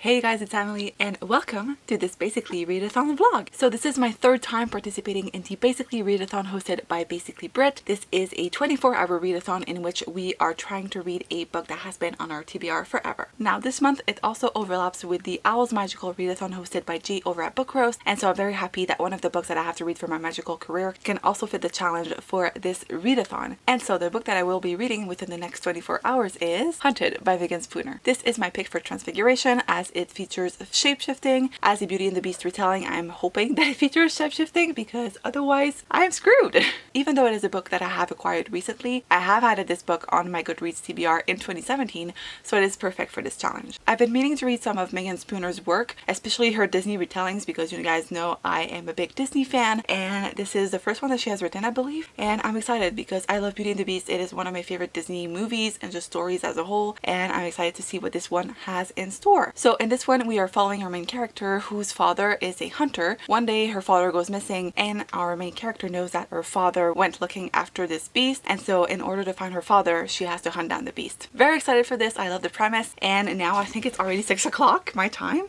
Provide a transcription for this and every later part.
Hey guys, it's Emily and welcome to this Basically Readathon vlog. So this is my third time participating in the Basically Readathon hosted by Basically Brit. This is a 24-hour readathon in which we are trying to read a book that has been on our TBR forever. Now this month it also overlaps with the Owl's Magical Readathon hosted by G over at Book Roast, and so I'm very happy that one of the books that I have to read for my magical career can also fit the challenge for this readathon. And so the book that I will be reading within the next 24 hours is Hunted by Megan Spooner. This is my pick for Transfiguration as it features shapeshifting. As a Beauty and the Beast retelling, I'm hoping that it features shapeshifting because otherwise I'm screwed. Even though it is a book that I have acquired recently, I have had this book on my Goodreads TBR in 2017, so it is perfect for this challenge. I've been meaning to read some of Megan Spooner's work, especially her Disney retellings, because you guys know I am a big Disney fan, and this is the first one that she has written, I believe, and I'm excited because I love Beauty and the Beast. It is one of my favorite Disney movies and just stories as a whole, and I'm excited to see what this one has in store. So in this one, we are following our main character whose father is a hunter. One day her father goes missing and our main character knows that her father went looking after this beast, and so in order to find her father she has to hunt down the beast. Very excited for this. I love the premise, and now I think it's already 6 o'clock my time.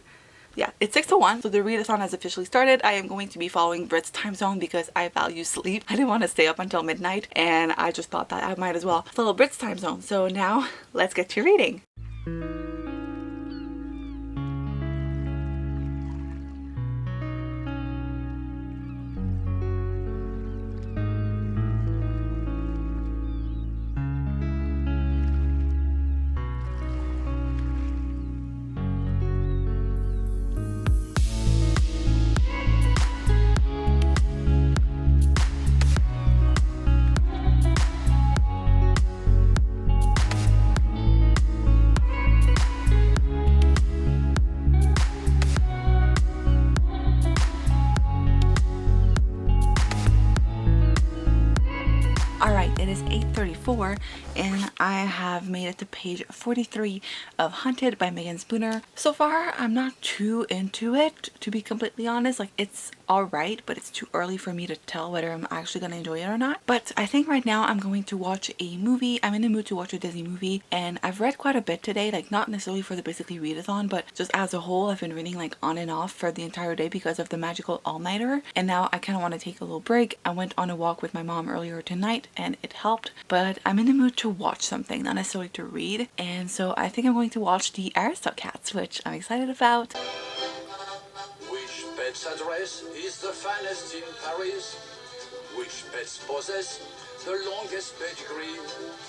Yeah, it's 6:01, so the readathon has officially started. I am going to be following Brit's time zone because I value sleep. I didn't want to stay up until midnight, and I just thought that I might as well follow Brit's time zone. So now let's get to reading. Alright, it is 8:34 and I have made it to page 43 of Hunted by Megan Spooner. So far, I'm not too into it, to be completely honest. Like, it's alright, but it's too early for me to tell whether I'm actually gonna enjoy it or not. But I think right now I'm going to watch a movie. I'm in the mood to watch a Disney movie, and I've read quite a bit today, like not necessarily for the Basically Readathon, but just as a whole. I've been reading like on and off for the entire day because of the magical all-nighter, and now I kind of want to take a little break. I went on a walk with my mom earlier tonight and it helped, but I'm in the mood to watch something, not necessarily to read, and so I think I'm going to watch the Aristocats, which I'm excited about. Which pet's address is the finest in Paris? Which pets possess the longest pedigree?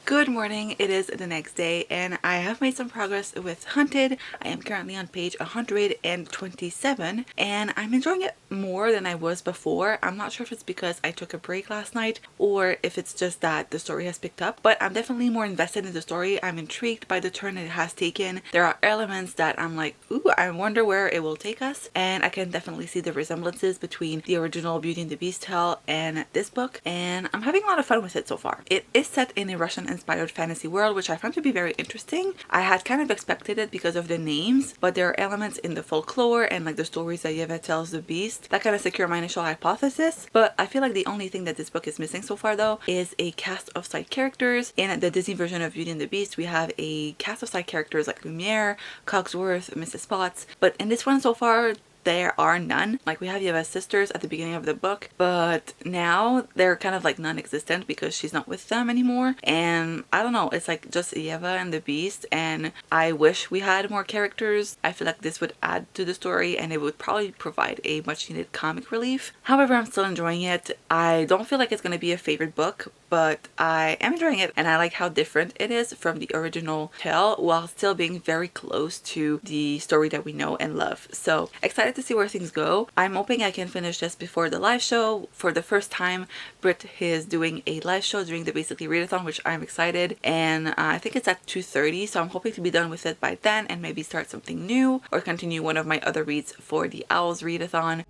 Good morning, it is the next day and I have made some progress with Hunted. I am currently on page 127 and I'm enjoying it more than I was before. I'm not sure if it's because I took a break last night or if it's just that the story has picked up, but I'm definitely more invested in the story. I'm intrigued by the turn it has taken. There are elements that I'm like, ooh, I wonder where it will take us, and I can definitely see the resemblances between the original Beauty and the Beast tale and this book, and I'm having a lot of fun with it so far. It is set in a Russian inspired fantasy world, which I found to be very interesting. I had kind of expected it because of the names, but there are elements in the folklore and like the stories that Yeva tells the Beast that kind of secure my initial hypothesis. But I feel like the only thing that this book is missing so far though is a cast of side characters. In the Disney version of Beauty and the Beast, we have a cast of side characters like Lumiere, Cogsworth, Mrs. Potts, but in this one so far there are none. Like, we have Yeva's sisters at the beginning of the book, but now they're kind of like non-existent because she's not with them anymore, and I don't know, it's like just Yeva and the Beast, and I wish we had more characters. I feel like this would add to the story and it would probably provide a much needed comic relief. However, I'm still enjoying it. I don't feel like it's going to be a favorite book, but I am enjoying it and I like how different it is from the original tale while still being very close to the story that we know and love. So excited to see where things go. I'm hoping I can finish this before the live show. For the first time, Brit is doing a live show during the Basically Readathon, which I'm excited, and I think it's at 2:30, so I'm hoping to be done with it by then and maybe start something new or continue one of my other reads for the Owls Readathon.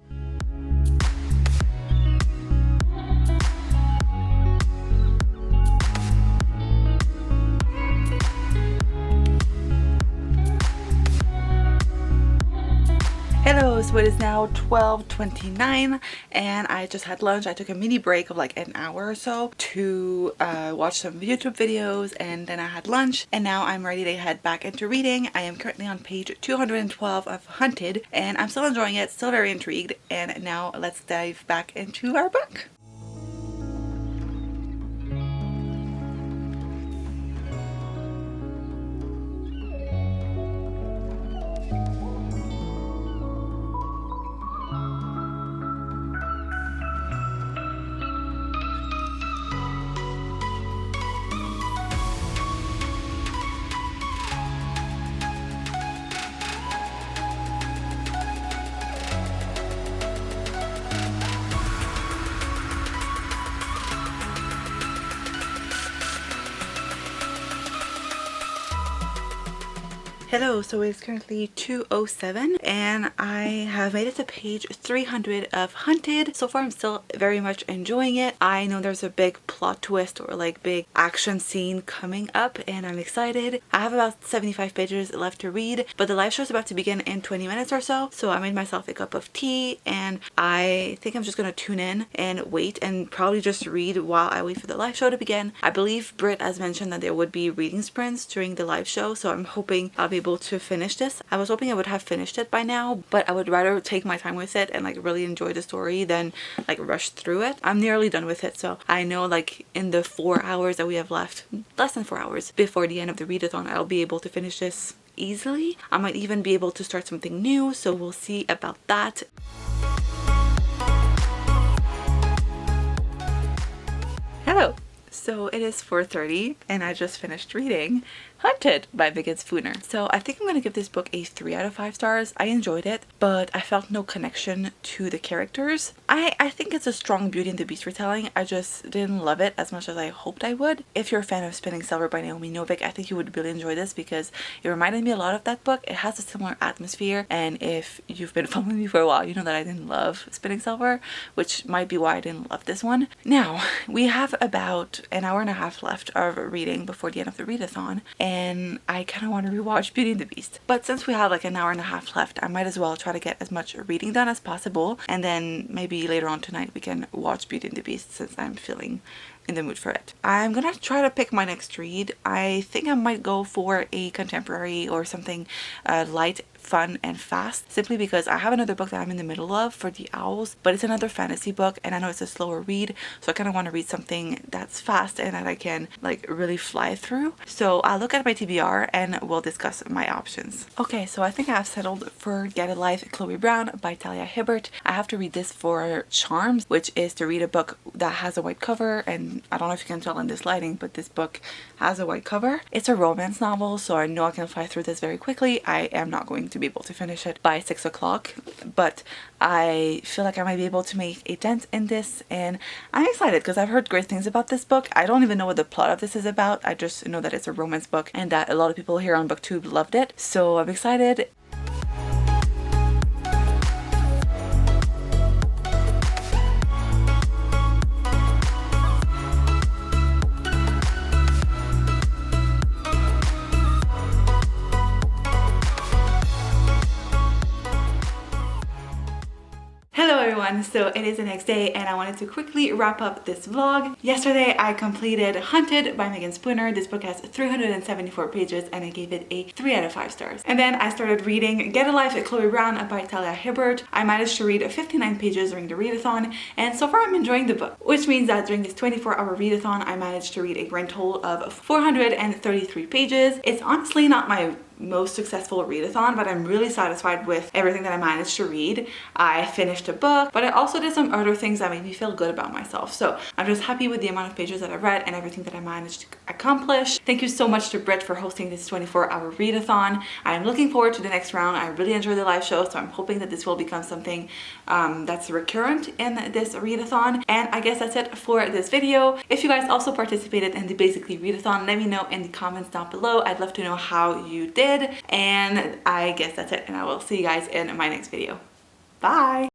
Hello, so it is now 12:29 and I just had lunch. I took a mini break of like an hour or so to watch some YouTube videos, and then I had lunch, and now I'm ready to head back into reading. I am currently on page 212 of Hunted and I'm still enjoying it, still very intrigued, and now let's dive back into our book. Hello, so it's currently 2:07 and I have made it to page 300 of Hunted. So far I'm still very much enjoying it. I know there's a big plot twist or like big action scene coming up and I'm excited. I have about 75 pages left to read, but the live show is about to begin in 20 minutes or so. So I made myself a cup of tea and I think I'm just gonna tune in and wait and probably just read while I wait for the live show to begin. I believe Britt has mentioned that there would be reading sprints during the live show, so I'm hoping I'll be able to finish this. I was hoping I would have finished it by now, but I would rather take my time with it and like really enjoy the story than like rush through it. I'm nearly done with it, so I know like in the 4 hours that we have left, less than 4 hours before the end of the readathon, I'll be able to finish this easily. I might even be able to start something new, so we'll see about that. Hello. So it is 4:30 and I just finished reading Hunted by Megan Spooner. So I think I'm going to give this book a 3 out of 5 stars. I enjoyed it, but I felt no connection to the characters. I think it's a strong Beauty and the Beast retelling. I just didn't love it as much as I hoped I would. If you're a fan of Spinning Silver by Naomi Novik, I think you would really enjoy this because it reminded me a lot of that book. It has a similar atmosphere, and if you've been following me for a while, you know that I didn't love Spinning Silver, which might be why I didn't love this one. Now, we have about an hour and a half left of reading before the end of the readathon, and I kind of want to rewatch Beauty and the Beast. But since we have like an hour and a half left, I might as well try to get as much reading done as possible, and then maybe later on tonight we can watch Beauty and the Beast since I'm feeling in the mood for it. I'm gonna try to pick my next read. I think I might go for a contemporary or something light, fun and fast, simply because I have another book that I'm in the middle of for the Owls, but it's another fantasy book and I know it's a slower read, so I kind of want to read something that's fast and that I can like really fly through. So I'll look at my TBR and we'll discuss my options. Okay, so I think I have settled for Get a Life, Chloe Brown by Talia Hibbert. I have to read this for Charms, which is to read a book that has a white cover, and I don't know if you can tell in this lighting, but this book has a white cover. It's a romance novel, so I know I can fly through this very quickly. I am not going to be able to finish it by 6 o'clock, but I feel like I might be able to make a dent in this, and I'm excited because I've heard great things about this book. I don't even know what the plot of this is about. I just know that it's a romance book and that a lot of people here on BookTube loved it, so I'm excited. Hello everyone, so it is the next day and I wanted to quickly wrap up this vlog. Yesterday I completed Hunted by Megan Spooner. This book has 374 pages and I gave it a 3 out of 5 stars. And then I started reading Get a Life, Chloe Brown by Talia Hibbert. I managed to read 59 pages during the readathon, and so far I'm enjoying the book, which means that during this 24-hour readathon I managed to read a grand total of 433 pages. It's honestly not my most successful readathon, but I'm really satisfied with everything that I managed to read. I finished a book, but I also did some other things that made me feel good about myself. So I'm just happy with the amount of pages that I read and everything that I managed to accomplish. Thank you so much to Britt for hosting this 24-hour readathon. I'm looking forward to the next round. I really enjoyed the live show, so I'm hoping that this will become something that's recurrent in this readathon. And I guess that's it for this video. If you guys also participated in the Basically Readathon, let me know in the comments down below. I'd love to know how you did. And I guess that's it, and I will see you guys in my next video. Bye!